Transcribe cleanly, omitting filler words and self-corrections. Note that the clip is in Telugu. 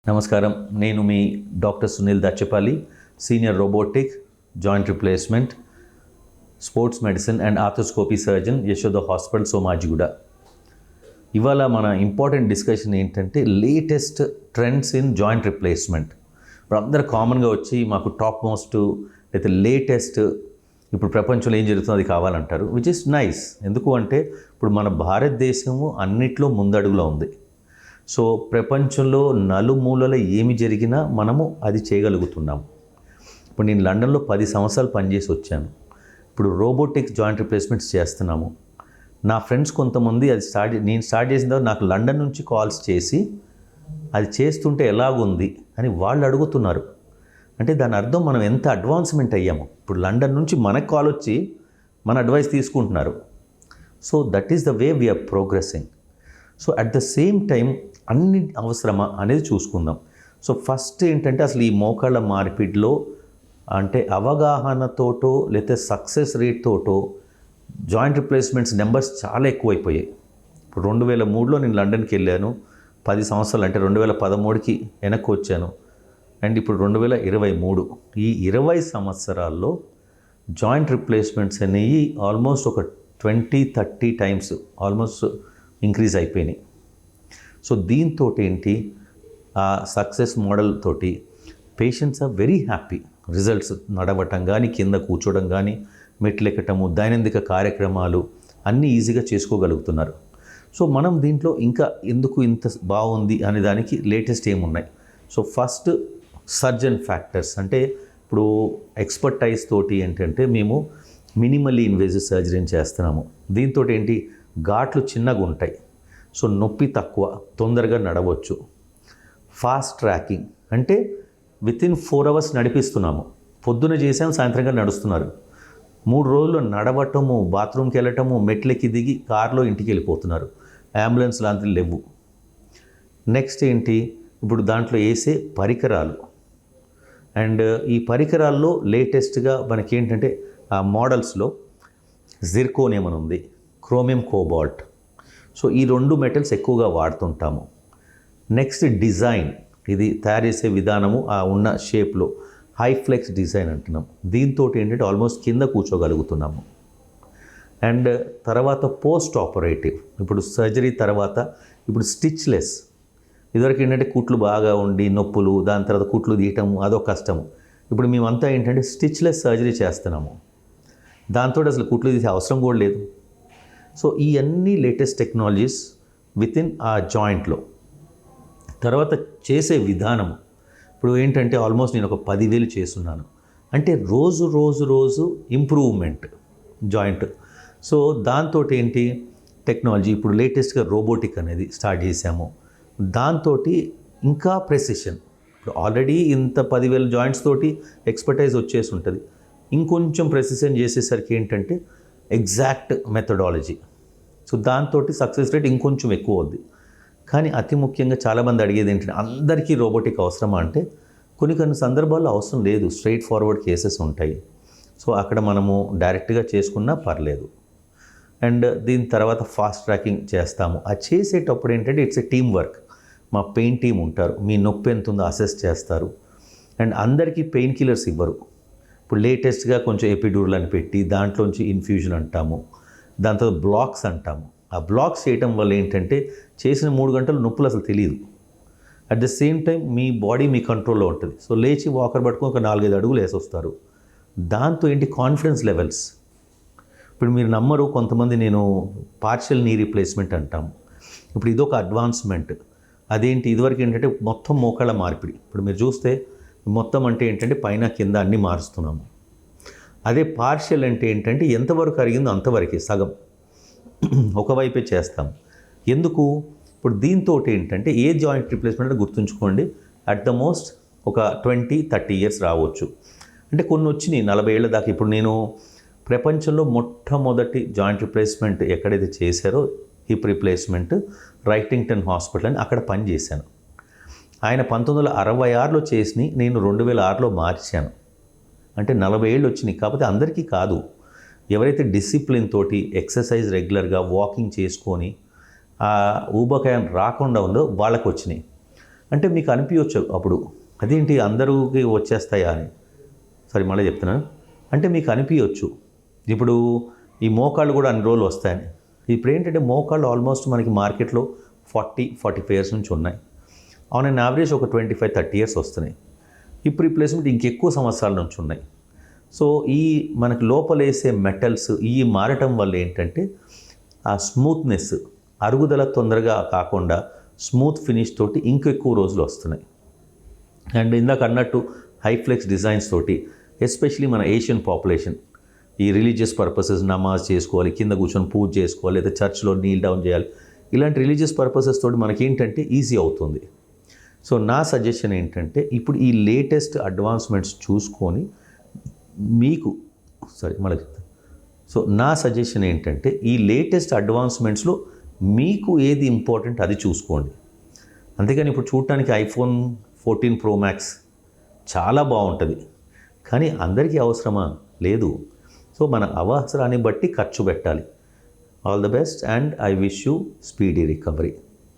నమస్కారం, నేను మీ doctor Sunil Dachepalli, senior robotic, joint replacement, sports medicine and arthroscopy surgeon, Yashoda hospital, Somajiguda. ఇవాళ మన ఇంపార్టెంట్ డిస్కషన్ ఏంటంటే latest trends in joint replacement. ఇప్పుడు అందరు కామన్గా వచ్చి మాకు టాప్ మోస్ట్ అయితే లేటెస్ట్ ఇప్పుడు ప్రపంచంలో ఏం జరుగుతుందో అది కావాలంటారు, విచ్ ఇస్ నైస్. ఎందుకు అంటే ఇప్పుడు మన భారతదేశము అన్నిట్లో ముందడుగులో ఉంది. సో ప్రపంచంలో నలుమూలలో ఏమి జరిగినా మనము అది చేయగలుగుతున్నాం. ఇప్పుడు నేను లండన్లో 10 సంవత్సరాలు పనిచేసి వచ్చాను. ఇప్పుడు రోబోటిక్స్ జాయింట్ రిప్లేస్మెంట్స్ చేస్తున్నాము. నా ఫ్రెండ్స్ కొంతమంది నేను స్టార్ట్ చేసిన తర్వాత నాకు లండన్ నుంచి కాల్స్ చేసి అది చేస్తుంటే ఎలాగుంది అని వాళ్ళు అడుగుతున్నారు. అంటే దాని అర్థం మనం ఎంత అడ్వాన్స్మెంట్ అయ్యాము. ఇప్పుడు లండన్ నుంచి మనకు కాల్ వచ్చి మన అడ్వైస్ తీసుకుంటున్నారు. So that is the way we are progressing. So at the same time అన్ని అవసరమా అనేది చూసుకుందాం. సో ఫస్ట్ ఏంటంటే అసలు ఈ మోకాళ్ళ మార్పిడిలో అంటే అవగాహనతోటో లేకపోతే సక్సెస్ రేట్ తోటో జాయింట్ రిప్లేస్మెంట్స్ నెంబర్స్ చాలా ఎక్కువైపోయాయి. ఇప్పుడు 2003లో నేను లండన్కి వెళ్ళాను. 10 సంవత్సరాలు అంటే 2013కి వెనక్కి వచ్చాను. అండ్ ఇప్పుడు 2023 ఈ 20 సంవత్సరాల్లో జాయింట్ రిప్లేస్మెంట్స్ అనేవి ఆల్మోస్ట్ ఒక 20-30 టైమ్స్ ఆల్మోస్ట్ ఇంక్రీజ్ అయిపోయినాయి. సో దీంతో ఏంటి ఆ సక్సెస్ మోడల్ తోటి patients are very happy. Results నడవటం కానీ, కింద కూర్చోవడం కానీ, మెట్లు ఎక్కటము, దైనందిక కార్యక్రమాలు అన్నీ ఈజీగా చేసుకోగలుగుతున్నారు. సో మనం దీంట్లో ఇంకా ఎందుకు ఇంత బాగుంది అనే దానికి లేటెస్ట్ ఏమున్నాయి. సో ఫస్ట్ సర్జన్ ఫ్యాక్టర్స్ అంటే ఇప్పుడు ఎక్స్పర్టైజ్ తోటి ఏంటంటే మేము మినిమల్లీ ఇన్వేజివ్ సర్జరీని చేస్తున్నాము. దీంతో ఏంటి ఘాట్లు చిన్నగా ఉంటాయి. సో నొప్పి తక్కువ, తొందరగా నడవచ్చు. ఫాస్ట్ ట్రాకింగ్ అంటే వితిన్ 4 hours నడిపిస్తున్నాము. పొద్దున చేసాము, సాయంత్రంగా నడుస్తున్నారు. 3 రోజుల్లో నడవటము, బాత్రూమ్కి వెళ్ళటము, మెట్లకి దిగి కార్లో ఇంటికి వెళ్ళిపోతున్నారు. అంబులెన్స్ లాంటివి లేవు. నెక్స్ట్ ఏంటి ఇప్పుడు దాంట్లో వేసే పరికరాలు. అండ్ ఈ పరికరాల్లో లేటెస్ట్గా మనకేంటంటే ఆ మోడల్స్లో జిర్కోనియం అని ఉంది, క్రోమియం కోబాల్ట్. సో ఈ 2 మెటల్స్ ఎక్కువగా వాడుతుంటాము. నెక్స్ట్ డిజైన్, ఇది తయారు చేసే విధానము ఆ ఉన్న షేప్లో హై ఫ్లెక్స్ డిజైన్ అంటున్నాం. దీంతో ఏంటంటే ఆల్మోస్ట్ కింద కూర్చోగలుగుతున్నాము. అండ్ తర్వాత పోస్ట్ ఆపరేటివ్, ఇప్పుడు సర్జరీ తర్వాత ఇప్పుడు స్టిచ్లెస్. ఇదివరకు ఏంటంటే కుట్లు బాగా ఉండి నొప్పులు, దాని తర్వాత కుట్లు తీయటము అదొక కష్టము. ఇప్పుడు మేమంతా ఏంటంటే స్టిచ్లెస్ సర్జరీ చేస్తున్నాము. దాంతో అసలు కుట్లు తీసే అవసరం కూడా లేదు. సో ఈ అన్ని లేటెస్ట్ టెక్నాలజీస్ వితిన్ ఆ జాయింట్లో. తర్వాత చేసే విధానం ఇప్పుడు ఏంటంటే ఆల్మోస్ట్ నేను ఒక 10,000 చేస్తున్నాను అంటే రోజు ఇంప్రూవ్మెంట్ జాయింట్. సో దాంతో ఏంటి టెక్నాలజీ ఇప్పుడు లేటెస్ట్గా రోబోటిక్ అనేది స్టార్ట్ చేసాము. దాంతో ఇంకా ప్రెసిషన్, ఇప్పుడు ఆల్రెడీ ఇంత 10,000 జాయింట్స్ తోటి ఎక్స్పర్టైజ్ వచ్చేసి ఉంటుంది. ఇంకొంచెం ప్రెసిషన్ చేసేసరికి ఏంటంటే ఎగ్జాక్ట్ మెథడాలజీ. సో దాంతో సక్సెస్ రేట్ ఇంకొంచెం ఎక్కువ అవుద్ది. కానీ అతి ముఖ్యంగా చాలామంది అడిగేది ఏంటంటే అందరికీ రోబోటిక్ అవసరమా అంటే కొన్ని సందర్భాల్లో అవసరం లేదు, స్ట్రైట్ ఫార్వర్డ్ కేసెస్ ఉంటాయి. సో అక్కడ మనము డైరెక్ట్గా చేసుకున్నా పర్లేదు. అండ్ దీని తర్వాత ఫాస్ట్ ట్రాకింగ్ చేస్తాము. అది చేసేటప్పుడు ఏంటంటే ఇట్స్ ఎ టీమ్ వర్క్. మా పెయిన్ టీమ్ ఉంటారు, మీ నొప్పి ఎంత ఉందో అసెస్ చేస్తారు. అండ్ అందరికీ పెయిన్ కిల్లర్స్ ఇవ్వరు. ఇప్పుడు లేటెస్ట్గా కొంచెం ఎపిడ్యూరల్ అని పెట్టి దాంట్లోంచి ఇన్ఫ్యూజన్ అంటాము, దాని తర్వాత బ్లాక్స్ అంటాము. ఆ బ్లాక్స్ చేయటం వల్ల ఏంటంటే చేసిన 3 గంటలు నొప్పులు అసలు తెలియదు. అట్ ద సేమ్ టైం మీ బాడీ మీ కంట్రోల్లో ఉంటుంది. సో లేచి వాకర్ పట్టుకొని ఒక 4-5 అడుగులు వేసి వస్తారు. దాంతో ఏంటి కాన్ఫిడెన్స్ లెవెల్స్. ఇప్పుడు మీరు నమ్మరు, కొంతమంది నేను పార్షియల్ నీ రీప్లేస్మెంట్ అంటాము. ఇప్పుడు ఇదొక అడ్వాన్స్మెంట్. అదేంటి ఇదివరకు ఏంటంటే మొత్తం మోకాళ్ళ మార్పిడి. ఇప్పుడు మీరు చూస్తే మొత్తం అంటే ఏంటంటే పైన కింద అన్నీ మారుస్తున్నాము. అదే పార్షియల్ అంటే ఏంటంటే ఎంతవరకు అరిగిందో అంతవరకే, సగం ఒకవైపే చేస్తాం. ఎందుకు ఇప్పుడు దీంతో ఏంటంటే ఏ జాయింట్ రిప్లేస్మెంట్ అంటే గుర్తుంచుకోండి, అట్ ద మోస్ట్ ఒక 20-30 years రావచ్చు. అంటే కొన్ని వచ్చినాయి 40 ఏళ్ళ దాకా. ఇప్పుడు నేను ప్రపంచంలో మొట్టమొదటి జాయింట్ రిప్లేస్మెంట్ ఎక్కడైతే చేశారో హిప్ రిప్లేస్మెంట్ రైటింగ్టన్ హాస్పిటల్ అని అక్కడ పనిచేశాను. ఆయన 1966లో చేసి నేను 2006లో మార్చాను. అంటే 40 ఏళ్ళు వచ్చినాయి. కాకపోతే అందరికీ కాదు, ఎవరైతే డిసిప్లిన్ తోటి ఎక్సర్సైజ్ రెగ్యులర్గా వాకింగ్ చేసుకొని ఊబకాయం రాకుండా ఉందో వాళ్ళకు వచ్చినాయి. అంటే మీకు అనిపించవచ్చు అప్పుడు అదేంటి అందరికి వచ్చేస్తాయా అని. సరే మళ్ళీ చెప్తున్నాను. అంటే మీకు అనిపించవచ్చు ఇప్పుడు ఈ మోకాళ్ళు కూడా అన్ని రోజులు వస్తాయని. ఇప్పుడు ఏంటంటే మోకాళ్ళు ఆల్మోస్ట్ మనకి మార్కెట్లో 40-45 ఇయర్స్ నుంచి ఉన్నాయి. ఆన్ అన్ యావరేజ్ ఒక 25-30 ఇయర్స్ వస్తున్నాయి. ఇప్పుడు రీప్లేస్మెంట్ ఇంకెక్కువ సంవత్సరాల నుంచి ఉన్నాయి. సో ఈ మనకి లోపలేసే మెటల్స్ ఈ మారటం వల్ల ఏంటంటే ఆ స్మూత్నెస్, అరుగుదల తొందరగా కాకుండా స్మూత్ ఫినిష్ తోటి ఇంకెక్కువ రోజులు వస్తున్నాయి. అండ్ ఇందాక అన్నట్టు హైఫ్లెక్స్ డిజైన్స్ తోటి ఎస్పెషలీ మన ఏషియన్ పాపులేషన్ ఈ రిలీజియస్ పర్పసెస్ నమాజ్ చేసుకోవాలి, కింద కూర్చొని పూజ చేసుకోవాలి, లేదా చర్చ్లో నీల్ డౌన్ చేయాలి, ఇలాంటి రిలీజియస్ పర్పసెస్ తోటి మనకి ఏంటంటే ఈజీ అవుతుంది. సో నా సజెషన్ ఏంటంటే ఇప్పుడు ఈ లేటెస్ట్ అడ్వాన్స్మెంట్స్ చూసుకొని మీకు సో నా సజెషన్ ఏంటంటే ఈ లేటెస్ట్ అడ్వాన్స్మెంట్స్లో మీకు ఏది ఇంపార్టెంట్ అది చూసుకోండి. అంతేగాని ఇప్పుడు చూడటానికి ఐఫోన్ 14 Pro Max చాలా బాగుంటుంది, కానీ అందరికీ అవసరమా? లేదు. సో మన అవసరాన్ని బట్టి ఖర్చు పెట్టాలి. All the best and I wish you speedy recovery.